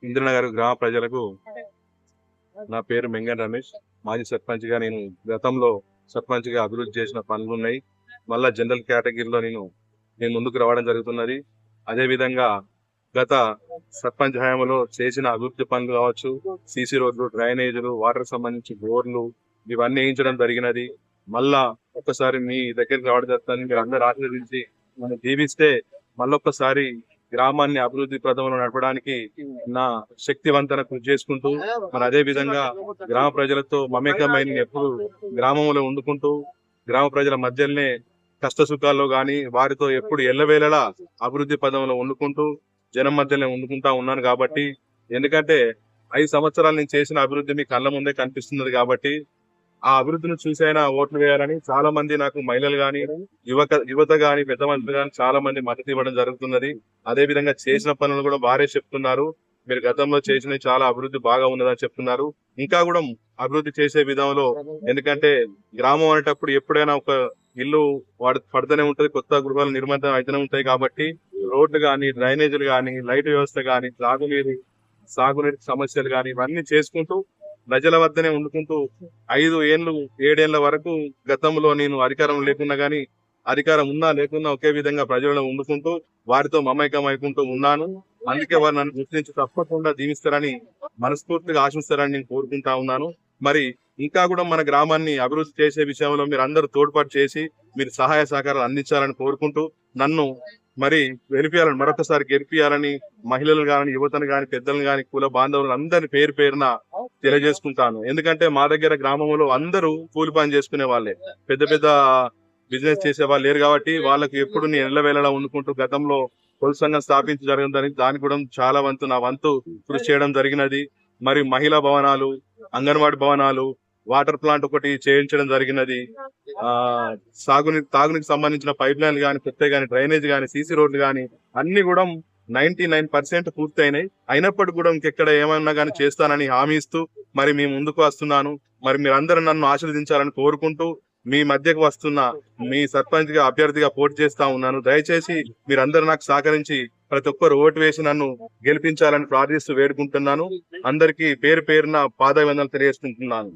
ఇంద్రనగర్ గ్రామ ప్రజలకు నా పేరు మెంగన్ రమేష్. మాజీ సర్పంచ్గా నేను గతంలో సర్పంచ్గా అభివృద్ధి చేసిన పనులు ఉన్నాయి. మళ్ళా జనరల్ కేటగిరీలో నేను ముందుకు రావడం జరుగుతున్నది. అదేవిధంగా గత సర్పంచ్ హయాంలో చేసిన అభివృద్ధి పనులు కావచ్చు, సీసీ రోడ్లు, డ్రైనేజీలు, వాటర్ సంబంధించి బోర్లు ఇవన్నీ వేయించడం జరిగినది. మళ్ళా ఒక్కసారి మీ దగ్గరికి రావడం జరుగుతుంది. మీరు అందరూ ఆశీర్వదించి మనం దీవిస్తే మళ్ళొక్కసారి గ్రామాన్ని అభివృద్ధి ప్రదంలో నడపడానికి నా శక్తివంతన కృషి చేసుకుంటూ మరి అదే విధంగా గ్రామ ప్రజలతో మమేకమైన ఎప్పుడు గ్రామంలో వండుకుంటూ గ్రామ ప్రజల మధ్యలోనే కష్ట సుఖాల్లో గాని వారితో ఎప్పుడు ఎల్లవేళలా అభివృద్ధి పదంలో వండుకుంటూ జనం మధ్యలో వండుకుంటా ఉన్నాను. కాబట్టి ఎందుకంటే 5 సంవత్సరాలు నేను చేసిన అభివృద్ధి మీ కళ్ళ ముందే కనిపిస్తున్నది. కాబట్టి ఆ అభివృద్ధిని చూసైనా ఓట్లు వేయాలని చాలా మంది నాకు మహిళలు గాని యువత గాని పెద్ద మనుషులు గాని చాలా మంది మద్దతు ఇవ్వడం జరుగుతున్నది. అదే విధంగా చేసిన పనులు కూడా వారే చెప్తున్నారు. మీరు గతంలో చేసిన చాలా అభివృద్ధి బాగా ఉన్నదని చెప్తున్నారు. ఇంకా కూడా అభివృద్ధి చేసే విధంలో ఎందుకంటే గ్రామం అనేటప్పుడు ఎప్పుడైనా ఒక ఇల్లు పడుతూనే ఉంటది, కొత్త గృహాలు నిర్మాణం అయితేనే ఉంటాయి. కాబట్టి రోడ్లు గాని, డ్రైనేజీలు గాని, లైట్ వ్యవస్థ గాని, సాగునీటి సమస్యలు గాని ఇవన్నీ చేసుకుంటూ ప్రజల వద్దనే వండుకుంటూ 5 ఏళ్ళు 7 ఏళ్ల వరకు గతంలో నేను అధికారం లేకున్నా గానీ అధికారం ఉన్నా లేకున్నా ఒకే విధంగా ప్రజలను వండుకుంటూ వారితో మమైకం అయికుంటూ ఉన్నాను. అందుకే వారు నన్ను గుర్తించి తప్పకుండా దీవిస్తారని మనస్ఫూర్తిగా ఆశిస్తారని నేను కోరుకుంటా ఉన్నాను. మరి ఇంకా కూడా మన గ్రామాన్ని అభివృద్ధి చేసే విషయంలో మీరు అందరూ తోడ్పాటు చేసి మీరు సహాయ సహకారాలు అందించాలని కోరుకుంటూ నన్ను మరి మరొకసారి గెలిపియాలని మహిళలు గాని, యువతను గాని, పెద్దలను గాని, కుల బాంధవులను అందరిని పేరు పేరున తెలియజేసుకుంటాను. ఎందుకంటే మా దగ్గర గ్రామంలో అందరూ కూలి పని చేసుకునే వాళ్ళే, పెద్ద పెద్ద బిజినెస్ చేసే వాళ్ళు లేరు. కాబట్టి వాళ్ళకి ఎప్పుడు నేను ఎల్లవేళలా వండుకుంటూ గతంలో పొలి సంఘం స్థాపించి జరిగిందని దానికి కూడా చాలా నా వంతు కృషి చేయడం జరిగినది. మరి మహిళా భవనాలు, అంగన్వాడీ భవనాలు, వాటర్ ప్లాంట్ ఒకటి చేయించడం జరిగినది. తాగునీటికి సంబంధించిన పైప్ లైన్లు గాని, కొత్త గాని, డ్రైనేజ్ గాని, సీసీ రోడ్లు గాని అన్ని కూడా 99% పూర్తి అయినాయి. అయినప్పటికీ కూడా ఇంకెక్కడ ఏమన్నా గానీ చేస్తానని హామీ ఇస్తూ మరి మీ ముందుకు వస్తున్నాను. మరి మీరందరూ నన్ను ఆశీర్వదించాలని కోరుకుంటూ మీ మధ్యకు వస్తున్న మీ సర్పంచ్ గా అభ్యర్థిగా పోటీ చేస్తా ఉన్నాను. దయచేసి మీరందరూ నాకు సహకరించి ప్రతి ఒక్కరు ఓటు వేసి నన్ను గెలిపించాలని ప్రార్థిస్తూ వేడుకుంటున్నాను. అందరికీ పేరు పేరున పాదాభివందనలు తెలియజేసుకుంటున్నాను.